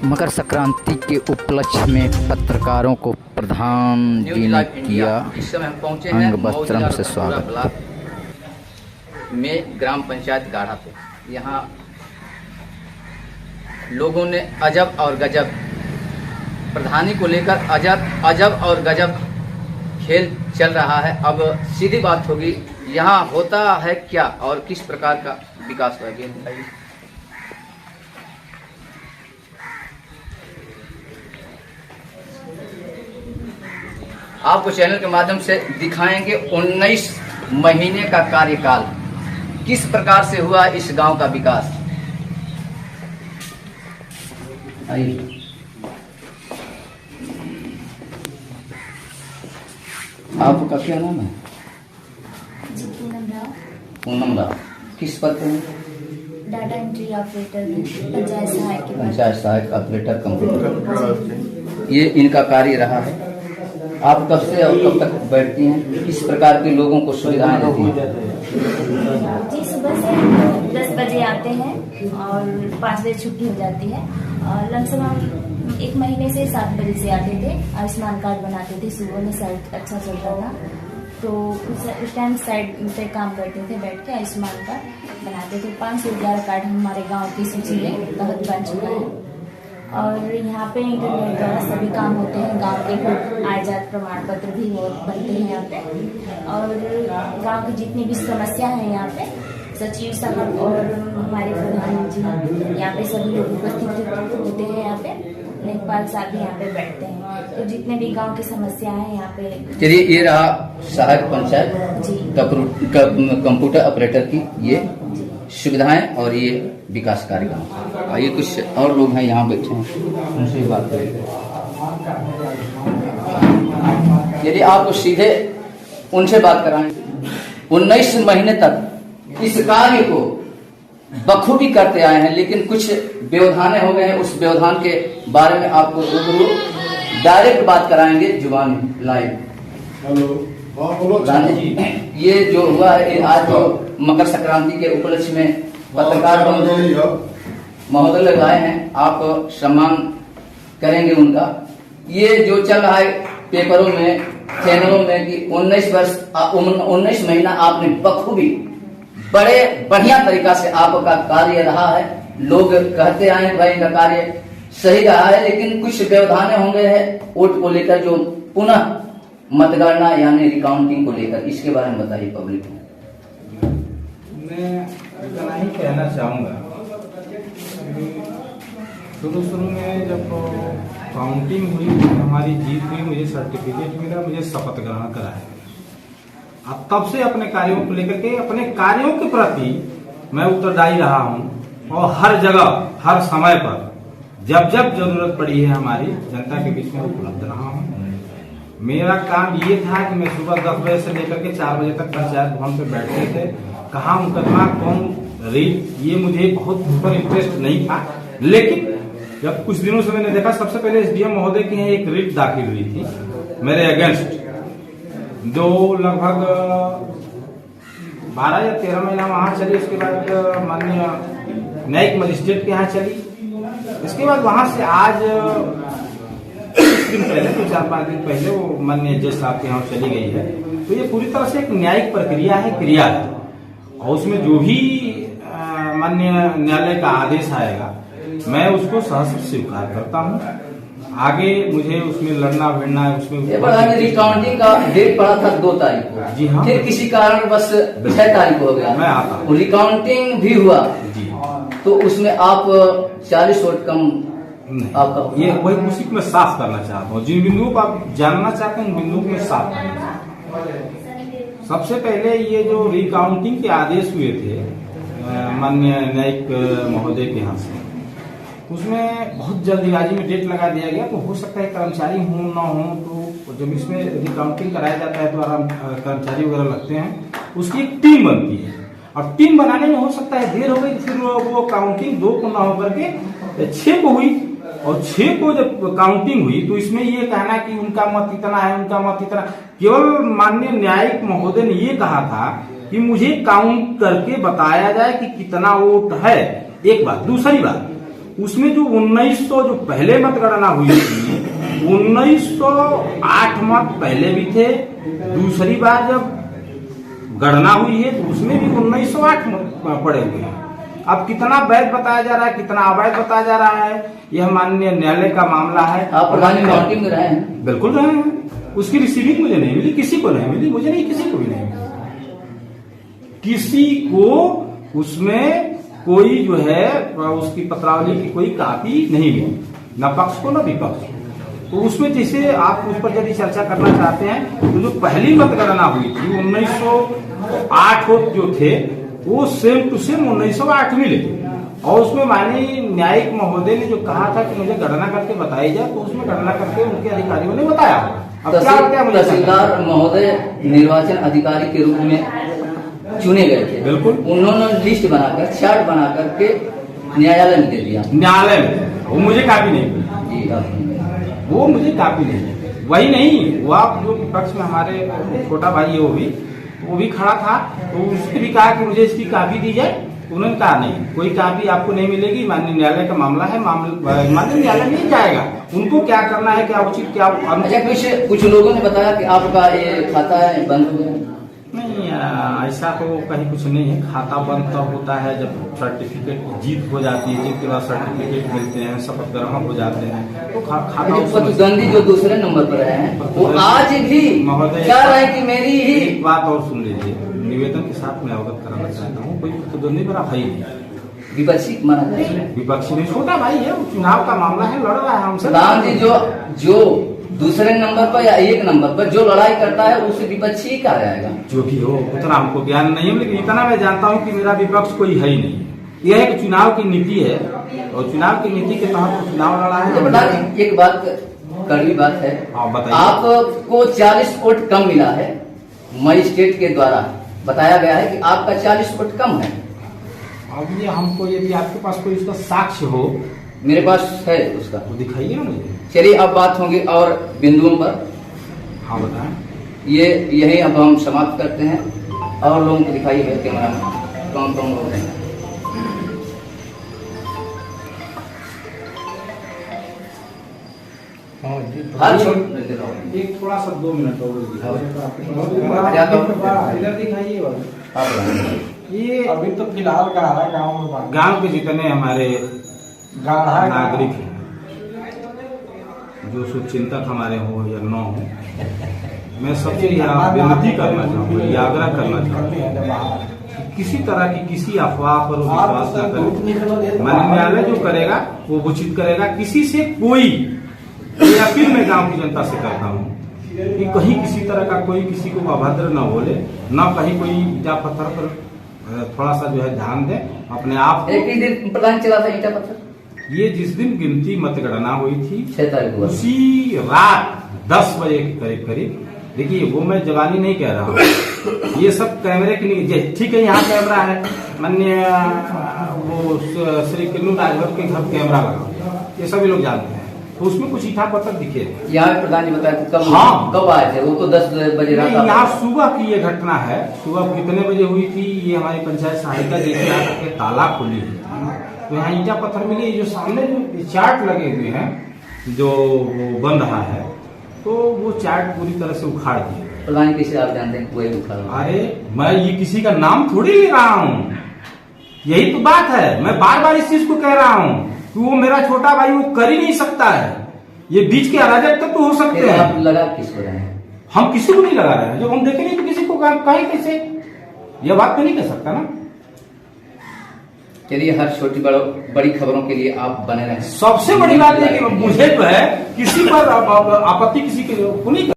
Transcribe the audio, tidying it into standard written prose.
मकर संक्रांति के उपलक्ष्य में पत्रकारों को प्रधान जी ने किया इस समय हम पहुंचे हैं अंग वस्त्रम से स्वागत में ग्राम पंचायत गाढ़ा पे। यहाँ लोगों ने अजब और गजब प्रधानी को लेकर अजब और गजब खेल चल रहा है। अब सीधी बात होगी, यहाँ होता है क्या और किस प्रकार का विकास हो गया। आपको चैनल के माध्यम से दिखाएंगे 19 महीने का कार्यकाल किस प्रकार से हुआ इस गांव का विकास। आइए, आपका क्या नाम है? पूनम राव। किस पद पे? डाटा एंट्री ऑपरेटर, पंचायत सहायक ऑपरेटर कंप्यूटर। ये इनका कार्य रहा है। आप कब से और कब तक बैठती हैं? किस प्रकार के लोगों को सुविधाएं देती हैं? जी, सुबह से 10 बजे आते हैं और 5 बजे छुट्टी हो जाती है। और लमसम हम 1 महीने से 7 बजे से आते थे। आयुष्मान कार्ड बनाते थे। सुबह में साइट अच्छा चल रहा था, तो उस टाइम साइड पे काम करते थे, बैठ के आयुष्मान कार्ड बनाते थे। 511 कार्ड हमारे गाँव की सूची में बहुत बन चुका है। और यहाँ पे इंटरनेट द्वारा सभी काम होते हैं। गांव के आय जात प्रमाण पत्र भी बनते हैं यहाँ पे। और गांव की जितनी भी समस्या है यहाँ पे सचिव साहब और हमारे प्रधान जी यहाँ पे सभी लोग उपस्थित होते हैं। यहाँ पे लेखपाल साहब भी यहाँ पे बैठते हैं। तो जितने भी गांव की समस्या है यहाँ पे। चलिए, ये रहा सहायक पंचायत जी कंप्यूटर ऑपरेटर की ये सुविधाएं और ये विकास कार्यक्रम। आइए, कुछ और लोग हैं यहाँ बैठे हैं, उनसे भी बात करेंगे। यदि आप सीधे उनसे बात कराएं, 19 महीने तक इस कार्य को बखूबी करते आए हैं, लेकिन कुछ व्यवधानें हो गए हैं। उस व्यवधान के बारे में आपको रूबरू डायरेक्ट बात कराएंगे, जुबानी लाइव। हेलो जी, ये जो हुआ है आज जो मकर संक्रांति के उपलक्ष्य में पत्रकार महोदय लगाए हैं, आप सम्मान करेंगे उनका। ये जो चल रहा है पेपरों में, चैनलों में कि 19 महीना आपने बखूबी बड़े बढ़िया तरीका से आपका कार्य रहा है। लोग कहते आए भाई इनका कार्य सही रहा है, लेकिन कुछ व्यवधानें हो गए हैं वोट को लेकर, जो पुनः मतगणना यानी रिकाउंटिंग को लेकर। इसके बारे में बताइए पब्लिक को। मैं इतना ही कहना चाहूँगा, शुरू में जब काउंटिंग हुई, हमारी जीत हुई, मुझे सर्टिफिकेट मिला, मुझे शपथ ग्रहण कराया। अब तब से अपने कार्यों को लेकर के, अपने कार्यों के प्रति मैं उत्तरदायी रहा हूँ और हर जगह हर समय पर जब जब जरूरत पड़ी है हमारी जनता के बीच में उपलब्ध रहा हूँ। मेरा काम ये था कि मैं सुबह 10 बजे से लेकर के 4 बजे तक पंचायत भवन पे बैठते थे। कहाँ मुकदमा, कौन रीट, ये मुझे बहुत ऊपर इंटरेस्ट नहीं था। लेकिन जब कुछ दिनों से मैंने देखा, सबसे पहले एसडीएम महोदय की यहाँ एक रीट दाखिल हुई थी मेरे अगेंस्ट, जो लगभग 12 या 13 महीना वहां चली। उसके बाद माननीय न्यायिक मजिस्ट्रेट के यहाँ चली। इसके बाद वहां से आज दिन पहले, तो 4-5 दिन पहले वो माननीय जज साहब के यहाँ चली गई है। तो ये पूरी तरह से एक न्यायिक प्रक्रिया है, क्रिया है, और उसमें जो भी माननीय न्यायालय का आदेश आएगा मैं उसको सहर्ष स्वीकार करता हूँ। आगे मुझे उसमें लड़ना भिड़ना, उसमें रिकाउंटिंग का डेट पड़ा था 2 तारीख को। जी हाँ। फिर किसी कारण बस 6 तारीख हो गया। मैं आता हूँ। रिकाउंटिंग भी हुआ जी, तो उसमें आप 40 वोट कम आपका। ये वही उसी को मैं साफ करना चाहता हूँ। जिन बिंदुओं को आप जानना चाहते हैं उन बिंदुओं को मैं साफ करना चाहता हूँ। सबसे पहले ये जो रिकाउंटिंग के आदेश हुए थे माननीय न्यायिक महोदय के यहाँ से, उसमें बहुत जल्दीबाजी में डेट लगा दिया गया। तो हो सकता है कर्मचारी हो ना हो, तो जब इसमें रिकाउंटिंग कराया जाता है तो आराम कर्मचारी वगैरह लगते हैं, उसकी एक टीम बनती है। और टीम बनाने में हो सकता है देर हो गई, फिर वो काउंटिंग 2 को ना होकर के 6 को हुई। और 6 को जब काउंटिंग हुई तो इसमें ये कहना कि उनका मत इतना है, उनका मत इतना, केवल माननीय न्यायिक महोदय ने ये कहा था कि मुझे काउंट करके बताया जाए कि कितना वोट है। एक बात। दूसरी बात, उसमें जो 1900 जो पहले मतगणना हुई थी 1908 मत पहले भी थे, दूसरी बार जब गणना हुई है तो उसमें भी 1908 मत पड़े हुए हैं। अब कितना वैध बताया जा रहा है, कितना अवैध बताया जा रहा है, यह माननीय न्यायालय का मामला है। आप प्रधान जी काउंटिंग में रहे हैं? बिल्कुल रहे हैं। उसकी रिसीविंग मुझे नहीं मिली, किसी को नहीं मिली, मुझे नहीं, किसी को भी नहीं मिली। किसी को उसमें कोई जो है उसकी पत्रावली की कोई कॉपी नहीं मिली, न पक्ष को न विपक्ष को। तो उसमें जैसे आप उस पर यदि चर्चा करना चाहते हैं तो जो पहली मतगणना हुई थी 1908 जो थे वो सेम टू सेम 1908 मिले और उसमें माननीय न्यायिक महोदय ने जो कहा था कि मुझे गणना करके बताई जाए तो उसमें गणना करके उनके अधिकारियों ने बताया। अब क्या तहसीलदार महोदय निर्वाचन अधिकारी के रूप में चुने गए थे, बिल्कुल उन्होंने लिस्ट बनाकर चार्ट बना करके न्यायालय में दे दिया। न्यायालय में वो मुझे काफी नहीं मिली जी, वो मुझे काफी नहीं, वही नहीं वो आप जो विपक्ष में हमारे छोटा भाई है वो भी खड़ा था तो उसने भी कहा कि मुझे इसकी कॉपी दी जाए। उन्होंने कहा नहीं, कोई कॉपी आपको नहीं मिलेगी, माननीय न्यायालय का मामला है, माननीय न्यायालय नहीं जाएगा, उनको क्या करना है, क्या उचित क्या। अच्छा, कुछ लोगों ने बताया कि आपका ये खाता है बंद हो गया। नहीं, ऐसा तो कहीं कुछ नहीं है। खाता बंद तब होता है जब सर्टिफिकेट जीत हो जाती है, जिनके बाद सर्टिफिकेट मिलते हैं, शपथ ग्रहण हो जाते हैं तो खाता। प्रतिद्वंदी जो दूसरे नंबर पर हैं वो आज भी महोदय चाह रहे हैं कि मेरी ही एक बात और सुन लीजिए, निवेदन के साथ मैं अवगत कराना चाहता हूँ, कोई प्रतिद्वंदी मेरा भाई नहीं, विपक्षी माना जाए, विपक्षी नहीं, छोटा भाई है, चुनाव का मामला है, लड़ रहा है हमसे। प्रधान जी जो दूसरे नंबर पर या एक नंबर पर जो लड़ाई करता है उसे विपक्षी ही कहा जाएगा। जो भी हो उतना हमको ज्ञान नहीं है, लेकिन इतना मैं जानता हूँ कि मेरा विपक्ष कोई है ही नहीं। यह एक चुनाव की नीति है और चुनाव की नीति के तहत चुनाव लड़ा है। प्रधान जी एक बात कड़वी बात है, बताइए। आपको 40 वोट कम मिला है, मजिस्ट्रेट के द्वारा बताया गया है कि आपका 40 वोट कम है। अब ये हमको यदि आपके पास कोई इसका साक्ष्य हो। मेरे पास है उसका, वो दिखाइए ना मुझे। चलिए अब बात होगी और बिंदुओं पर। हाँ बताएं। ये यही अब हम समाप्त करते हैं और लोगों को दिखाइए कैमरा में कौन कौन लोग हैं। एक थोड़ा सा 2 मिनट और इधर दिखाइए। ये अभी तो फिलहाल कहा है गांव के जितने हमारे नागरिक हैं जो शुभचिंतक हमारे हो या न हो, मैं सबसे यहाँ विनती करना चाहूँगा, ये आग्रह करना चाहूँगा किसी तरह की किसी अफवाह पर विश्वास न करें। माननीय न्यायालय जो करेगा वो उचित करेगा। किसी से कोई अपील मैं गांव की जनता से करता हूँ कि कहीं किसी तरह का कोई किसी को अभद्र न बोले, न कहीं कोई ईटा पत्थर पर थोड़ा सा जो है ध्यान दे अपने आप। एक ही दिन प्रधान चला था ईटा पत्थर। ये जिस दिन गिनती मतगणना हुई थी 6 तारीख को, उसी रात 10 बजे के करीब करीब, देखिए वो मैं जवानी नहीं कह रहा हूँ, ये सब कैमरे के लिए ठीक है। यहाँ कैमरा है, माननीय वो श्री किन्नू राजभर के घर कैमरा लगा, ये सभी लोग जानते हैं। तो उसमें कुछ ईटा पत्थर दिखे। यहाँ प्रधान जी बताया कब, हाँ, कब आए थे? वो तो 10 बजे रात। यहाँ सुबह की ये घटना है। सुबह कितने बजे हुई थी? ये हमारी पंचायत सहायिका जैसे आकर के ताला खुली हुई थी तो यहाँ ईटा पत्थर मिले। जो सामने जो चार्ट लगे हुए हैं जो वो बन रहा है तो वो चार्ट पूरी तरह से उखाड़ दिए। प्रधान जी किसे आप जानते हैं कोई उखाड़? अरे मैं ये किसी का नाम थोड़ी ले रहा हूँ, यही तो बात है। मैं बार बार इस चीज को कह रहा हूँ कि वो मेरा छोटा भाई वो कर ही नहीं सकता है। ये बीच के अराजक तक तो हो सकते हैं। आप लगा किसको रहे हैं? हम किसी को नहीं लगा रहे हैं। जब हम देखेंगे तो किसी को कहें कैसे? ये बात तो नहीं कर सकता ना। चलिए हर छोटी बड़ी खबरों के लिए आप बने रहें। सबसे बड़ी बात है कि मुझे तो है किसी पर आपत्ति किसी को नहीं